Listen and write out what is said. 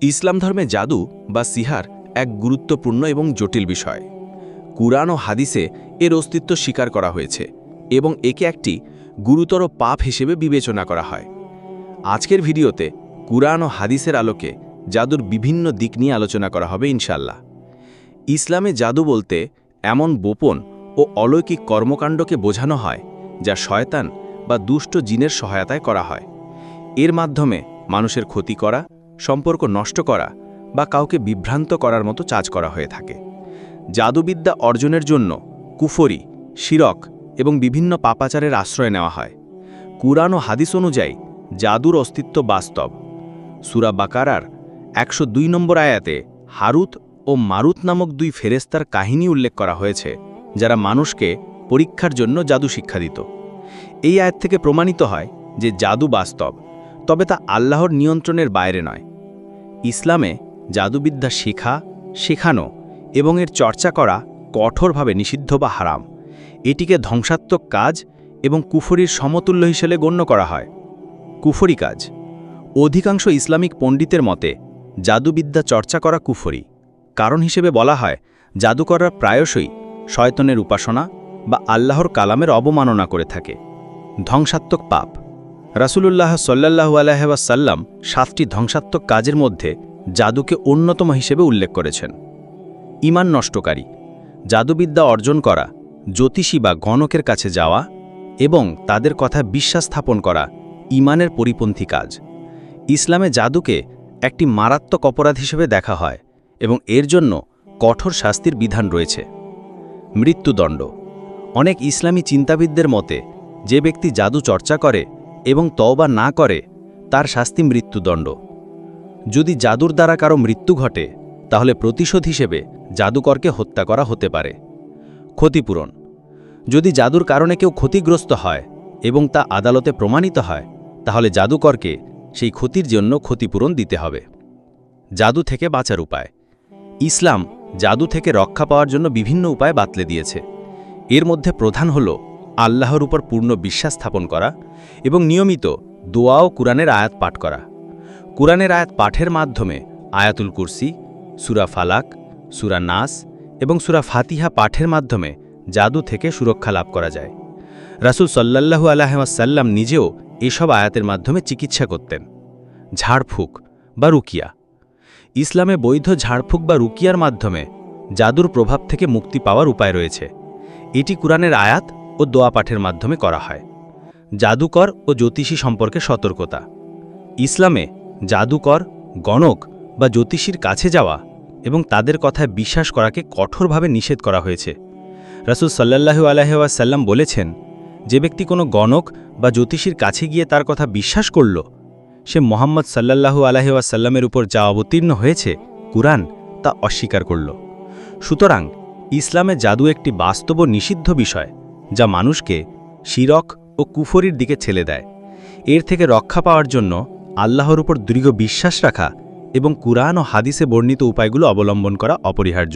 ইসলাম ধর্মে জাদু বা সিহার এক গুরুত্বপূর্ণ এবং জটিল বিষয়। কুরআন ও হাদিসে এর অস্তিত্ব স্বীকার করা হয়েছে এবং একে একটি গুরুতর পাপ হিসেবে বিবেচনা করা হয়। আজকের ভিডিওতে কুরআন ও হাদিসের আলোকে জাদুর বিভিন্ন দিক নিয়ে আলোচনা করা হবে ইনশাআল্লাহ। ইসলামে জাদু বলতে এমন গোপন ও অলৌকিক কর্মকাণ্ডকে বোঝানো হয় যা শয়তান বা দুষ্ট জিনের সহায়তায় করা হয়। এর মাধ্যমে মানুষের ক্ষতি করা, সম্পর্ক নষ্ট করা বা কাউকে বিভ্রান্ত করার মতো কাজ করা হয়ে থাকে। জাদুবিদ্যা অর্জনের জন্য কুফরি, শিরক এবং বিভিন্ন পাপাচারের আশ্রয় নেওয়া হয়। কুরআন ও হাদিস অনুযায়ী জাদুর অস্তিত্ব বাস্তব। সূরা বাকারার 102 নম্বর আয়াতে হারুত ও মারুত নামক দুই ফেরেশতার কাহিনী উল্লেখ করা হয়েছে, যারা মানুষকে পরীক্ষার জন্য জাদু শিক্ষা দিত। এই আয়াত থেকে প্রমাণিত হয় যে জাদু বাস্তব, তবে তা আল্লাহর নিয়ন্ত্রণের বাইরে নয়। ইসলামে জাদুবিদ্যা শেখা, শেখানো এবং এর চর্চা করা কঠোরভাবে নিষিদ্ধ বা হারাম। এটিকে ধ্বংসাত্মক কাজ এবং কুফরির সমতুল্য হিসেবে গণ্য করা হয়। কুফরি কাজ। অধিকাংশ ইসলামিক পণ্ডিতের মতে জাদুবিদ্যা চর্চা করা কুফরি। কারণ হিসেবে বলা হয়, জাদু করা প্রায়শই শয়তানের উপাসনা বা আল্লাহর কালামের অবমাননা করে থাকে। ধ্বংসাত্মক পাপ। রাসূলুল্লাহ সাল্লাল্লাহু আলাইহি ওয়াসাল্লাম 7টি ধ্বংসাত্মক কাজের মধ্যে জাদুকে অন্যতম হিসেবে উল্লেখ করেছেন। ঈমান নষ্টকারী। জাদুবিদ্যা অর্জন করা, জ্যোতিষী বা গণকের কাছে যাওয়া এবং তাদের কথা বিশ্বাস স্থাপন করা ঈমানের পরিপন্থী কাজ। ইসলামে জাদুকে একটি মারাত্মক অপরাধ হিসেবে দেখা হয় এবং এর জন্য কঠোর শাস্তির বিধান রয়েছে। মৃত্যুদণ্ড। অনেক ইসলামী চিন্তাবিদদের মতে যে ব্যক্তি জাদু চর্চা করে এবং তওবা না করে, তার শাস্তি মৃত্যুদণ্ড। যদি জাদুর দ্বারা কারো মৃত্যু ঘটে, তাহলে প্রতিশোধ হিসেবে জাদুকরকে হত্যা করা হতে পারে। ক্ষতিপূরণ। যদি জাদুর কারণে কেউ ক্ষতিগ্রস্ত হয় এবং তা আদালতে প্রমাণিত হয়, তাহলে জাদুকরকে সেই ক্ষতির জন্য ক্ষতিপূরণ দিতে হবে। জাদু থেকে বাঁচার উপায়। ইসলাম জাদু থেকে রক্ষা পাওয়ার জন্য বিভিন্ন উপায় বাতলে দিয়েছে। এর মধ্যে প্রধান হল আল্লাহর উপর পূর্ণ বিশ্বাস স্থাপন করা এবং নিয়মিত দোয়া ও কুরআনের আয়াত পাঠ করা। কুরআনের আয়াত পাঠের মাধ্যমে আয়াতুল কুরসি, সূরা ফালাক, সূরা নাস এবং সূরা ফাতিহা পাঠের মাধ্যমে জাদু থেকে সুরক্ষা লাভ করা যায়। রাসূল সাল্লাল্লাহু আলাইহি ওয়াসাল্লাম নিজেও এসব আয়াতের মাধ্যমে চিকিৎসা করতেন। ঝাড়ফুঁক বা রুকিয়া। ইসলামে বৈধ ঝাড়ফুঁক বা রুকিয়ার মাধ্যমে জাদুর প্রভাব থেকে মুক্তি পাওয়ার উপায় রয়েছে। এটি কুরআনের আয়াত ও দোয়া পাঠের মাধ্যমে করা হয়। জাদুকর ও জ্যোতিষী সম্পর্কে সতর্কতা। ইসলামে জাদুকর, গণক বা জ্যোতিষীর কাছে যাওয়া এবং তাদের কথায় বিশ্বাস করাকে কঠোরভাবে নিষেধ করা হয়েছে। রাসূল সাল্লাল্লাহু আলাইহি ওয়াসাল্লাম বলেছেন, যে ব্যক্তি কোনো গণক বা জ্যোতিষীর কাছে গিয়ে তার কথা বিশ্বাস করল, সে মুহাম্মদ সাল্লাল্লাহু আলাইহি ওয়াসাল্লামের উপর যা অবতীর্ণ হয়েছে কুরআন, তা অস্বীকার করল। সুতরাং ইসলামে জাদু একটি বাস্তব ও নিষিদ্ধ বিষয়, যা মানুষকে শিরক ও কুফরির দিকে ঠেলে দেয়। এর থেকে রক্ষা পাওয়ার জন্য আল্লাহর উপর দৃঢ় বিশ্বাস রাখা এবং কুরআন ও হাদিসে বর্ণিত উপায়গুলো অবলম্বন করা অপরিহার্য।